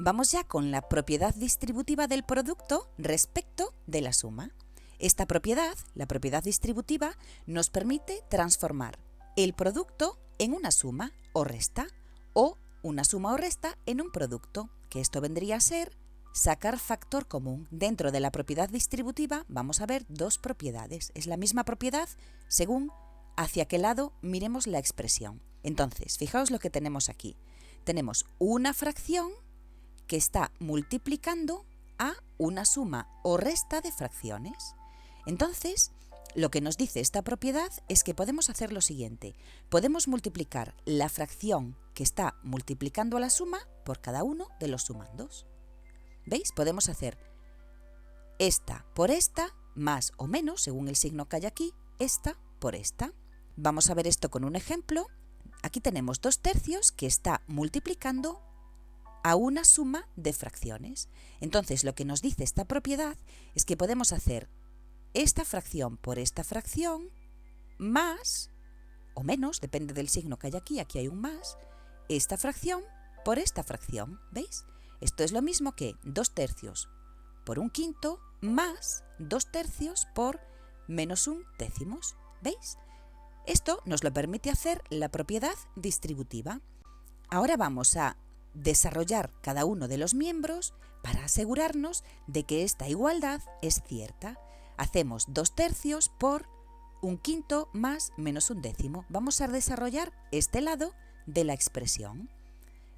Vamos ya con la propiedad distributiva del producto respecto de la suma. Esta propiedad, la propiedad distributiva, nos permite transformar el producto en una suma o resta, o una suma o resta en un producto, que esto vendría a ser sacar factor común. Dentro de la propiedad distributiva vamos a ver dos propiedades. Es la misma propiedad según hacia qué lado miremos la expresión. Entonces, fijaos lo que tenemos aquí. Tenemos una fracción que está multiplicando a una suma o resta de fracciones. Entonces, lo que nos dice esta propiedad es que podemos hacer lo siguiente. Podemos multiplicar la fracción que está multiplicando a la suma por cada uno de los sumandos. ¿Veis? Podemos hacer esta por esta, más o menos, según el signo que hay aquí, esta por esta. Vamos a ver esto con un ejemplo. Aquí tenemos 2/3 que está multiplicando a una suma de fracciones. Entonces, lo que nos dice esta propiedad es que podemos hacer esta fracción por esta fracción, más o menos, depende del signo que hay aquí, aquí hay un más, esta fracción por esta fracción, ¿veis? Esto es lo mismo que 2/3 por 1/5 más 2/3 por menos 1/10, ¿veis? Esto nos lo permite hacer la propiedad distributiva. Ahora vamos a desarrollar cada uno de los miembros para asegurarnos de que esta igualdad es cierta. Hacemos 2/3 por 1/5 más menos 1/10. Vamos a desarrollar este lado de la expresión.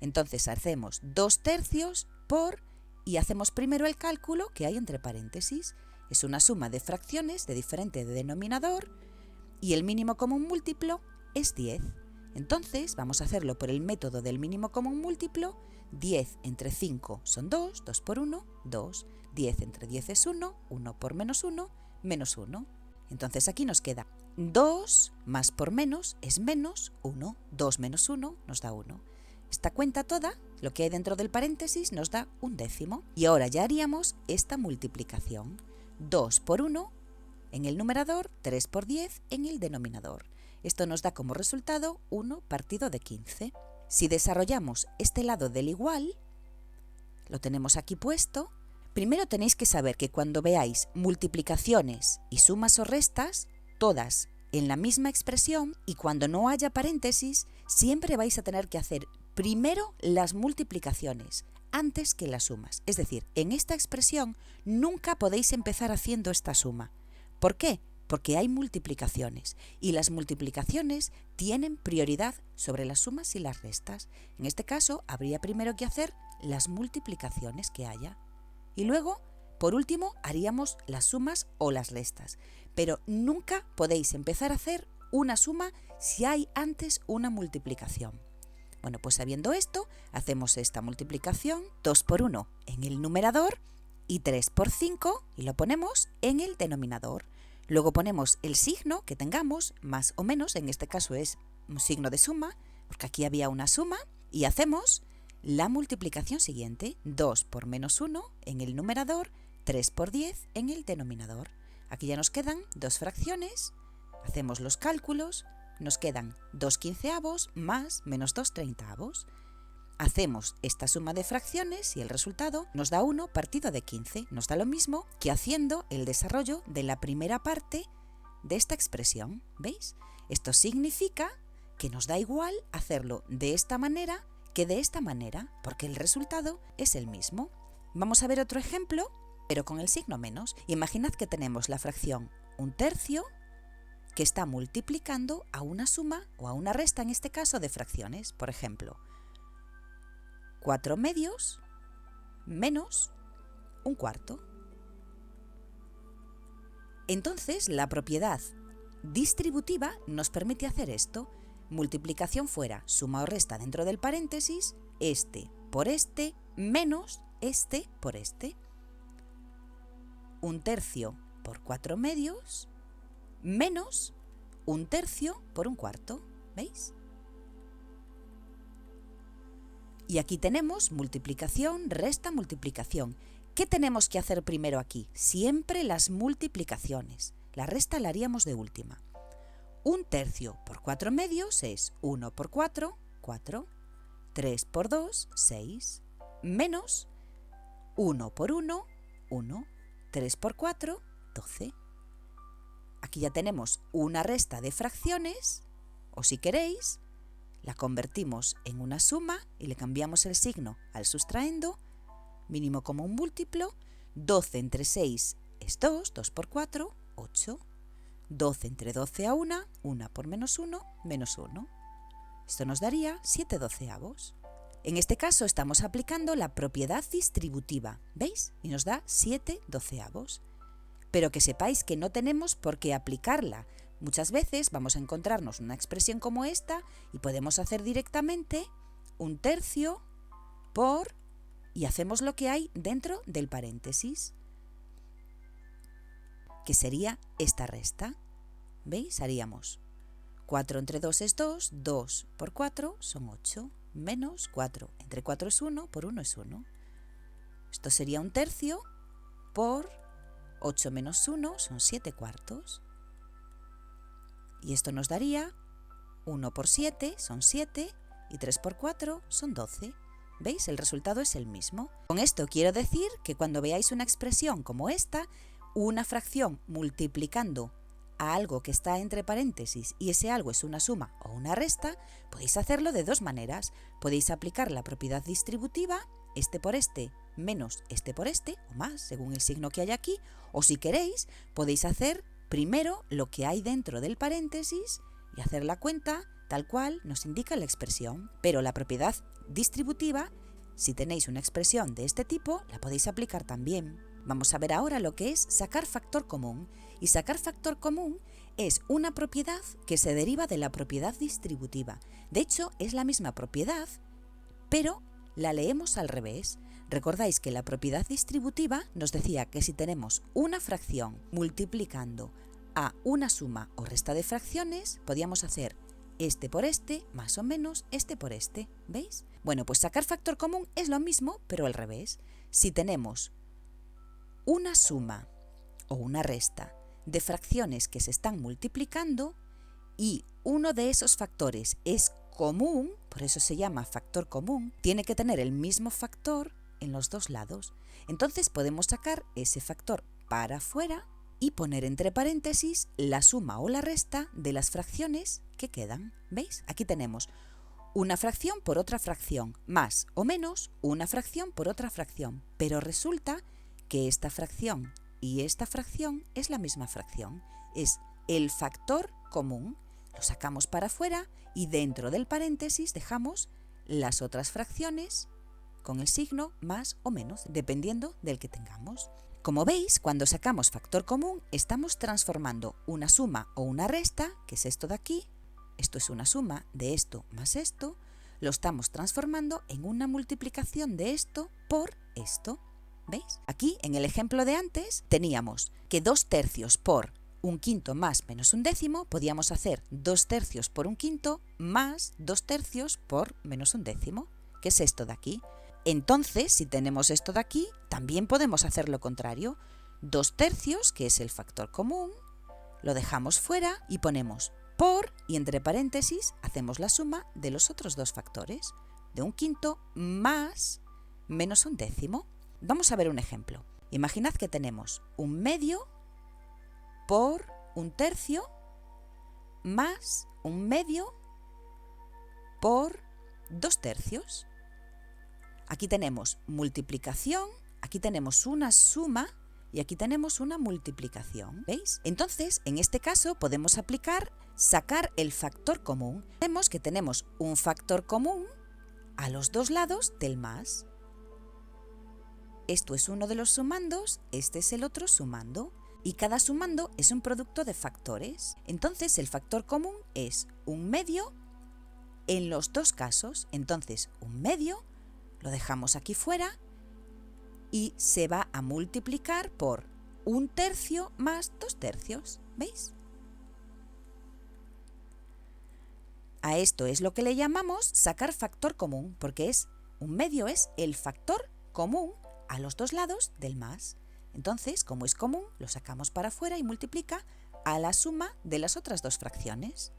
Entonces hacemos 2/3 por, y hacemos primero el cálculo que hay entre paréntesis. Es una suma de fracciones de diferente denominador y el mínimo común múltiplo es 10. Entonces vamos a hacerlo por el método del mínimo común múltiplo. 10 entre 5 son 2, 2 por 1, 2. 10 entre 10 es 1, 1 por menos 1, menos 1. Entonces aquí nos queda 2 más por menos es menos 1. 2 menos 1 nos da 1. Esta cuenta toda, lo que hay dentro del paréntesis, nos da 1/10. Y ahora ya haríamos esta multiplicación. 2 por 1 en el numerador, 3 por 10 en el denominador. Esto nos da como resultado 1 partido de 15. Si desarrollamos este lado del igual, lo tenemos aquí puesto. Primero tenéis que saber que cuando veáis multiplicaciones y sumas o restas, todas en la misma expresión, y cuando no haya paréntesis, siempre vais a tener que hacer primero las multiplicaciones antes que las sumas. Es decir, en esta expresión nunca podéis empezar haciendo esta suma. ¿Por qué? Porque hay multiplicaciones y las multiplicaciones tienen prioridad sobre las sumas y las restas. En este caso, habría primero que hacer las multiplicaciones que haya. Y luego, por último, haríamos las sumas o las restas. Pero nunca podéis empezar a hacer una suma si hay antes una multiplicación. Bueno, pues sabiendo esto, hacemos esta multiplicación, 2 por 1 en el numerador y 3 por 5 y lo ponemos en el denominador. Luego ponemos el signo que tengamos, más o menos, en este caso es un signo de suma, porque aquí había una suma, y hacemos la multiplicación siguiente, 2 por menos 1 en el numerador, 3 por 10 en el denominador. Aquí ya nos quedan dos fracciones, hacemos los cálculos, nos quedan 2/15 más menos 2/30. Hacemos esta suma de fracciones y el resultado nos da 1 partido de 15. Nos da lo mismo que haciendo el desarrollo de la primera parte de esta expresión. ¿Veis? Esto significa que nos da igual hacerlo de esta manera que de esta manera, porque el resultado es el mismo. Vamos a ver otro ejemplo, pero con el signo menos. Imaginad que tenemos la fracción 1/3 que está multiplicando a una suma o a una resta, en este caso, de fracciones. Por ejemplo, 4/2 menos 1/4. Entonces, la propiedad distributiva nos permite hacer esto. Multiplicación fuera, suma o resta dentro del paréntesis, este por este, menos este por este. 1/3 por 4/2 menos 1/3 por 1/4. ¿Veis? Y aquí tenemos multiplicación, resta, multiplicación. ¿Qué tenemos que hacer primero aquí? Siempre las multiplicaciones. La resta la haríamos de última. 1/3 por 4/2 es 1 por 4, 4. 3 por 2, 6. menos 1 por 1, 1, 3 por 4, 12. Aquí ya tenemos una resta de fracciones, o si queréis, la convertimos en una suma y le cambiamos el signo al sustraendo, mínimo común múltiplo, 12 entre 6 es 2, 2 por 4, 8. 12 entre 12 a 1, 1 por menos 1, menos 1. Esto nos daría 7 doceavos. En este caso estamos aplicando la propiedad distributiva, ¿veis? Y nos da 7 doceavos. Pero que sepáis que no tenemos por qué aplicarla. Muchas veces vamos a encontrarnos una expresión como esta y podemos hacer directamente un tercio por y hacemos lo que hay dentro del paréntesis, que sería esta resta. ¿Veis? Haríamos 4 entre 2 es 2, 2 por 4 son 8, menos 4 entre 4 es 1, por 1 es 1. Esto sería un tercio por 8 menos 1 son 7 cuartos. Y esto nos daría 1 por 7 son 7 y 3 por 4 son 12. ¿Veis? El resultado es el mismo. Con esto quiero decir que cuando veáis una expresión como esta, una fracción multiplicando a algo que está entre paréntesis y ese algo es una suma o una resta, podéis hacerlo de dos maneras. Podéis aplicar la propiedad distributiva, este por este menos este por este, o más, según el signo que hay aquí, o si queréis, podéis hacer primero lo que hay dentro del paréntesis y hacer la cuenta tal cual nos indica la expresión. Pero la propiedad distributiva, si tenéis una expresión de este tipo, la podéis aplicar también. Vamos a ver ahora lo que es sacar factor común. Y sacar factor común es una propiedad que se deriva de la propiedad distributiva. De hecho, es la misma propiedad, pero la leemos al revés. Recordáis que la propiedad distributiva nos decía que si tenemos una fracción multiplicando a una suma o resta de fracciones, podíamos hacer este por este, más o menos este por este. ¿Veis? Bueno, pues sacar factor común es lo mismo, pero al revés. Si tenemos una suma o una resta de fracciones que se están multiplicando y uno de esos factores es común, por eso se llama factor común, tiene que tener el mismo factor en los dos lados. Entonces podemos sacar ese factor para afuera y poner entre paréntesis la suma o la resta de las fracciones que quedan. ¿Veis? Aquí tenemos una fracción por otra fracción, más o menos una fracción por otra fracción, pero resulta que esta fracción y esta fracción es la misma fracción, es el factor común. Lo sacamos para afuera y dentro del paréntesis dejamos las otras fracciones con el signo más o menos, dependiendo del que tengamos. Como veis, cuando sacamos factor común, estamos transformando una suma o una resta, que es esto de aquí, esto es una suma de esto más esto, lo estamos transformando en una multiplicación de esto por esto. ¿Veis? Aquí, en el ejemplo de antes, teníamos que 2 tercios por un quinto más menos un décimo, podíamos hacer 2 tercios por un quinto más 2 tercios por menos un décimo, que es esto de aquí. Entonces, si tenemos esto de aquí, también podemos hacer lo contrario. 2 tercios, que es el factor común, lo dejamos fuera y ponemos por, y entre paréntesis hacemos la suma de los otros dos factores, de un quinto más menos un décimo. Vamos a ver un ejemplo. Imaginad que tenemos un medio por un tercio más un medio por 2 tercios. Aquí tenemos multiplicación, aquí tenemos una suma y aquí tenemos una multiplicación. ¿Veis? Entonces, en este caso podemos aplicar sacar el factor común. Vemos que tenemos un factor común a los dos lados del más. Esto es uno de los sumandos, este es el otro sumando. Y cada sumando es un producto de factores. Entonces, el factor común es un medio en los dos casos. Entonces, un medio lo dejamos aquí fuera y se va a multiplicar por un tercio más 2 tercios. ¿Veis? A esto es lo que le llamamos sacar factor común, porque un medio es el factor común a los dos lados del más. Entonces, como es común, lo sacamos para afuera y multiplica a la suma de las otras dos fracciones.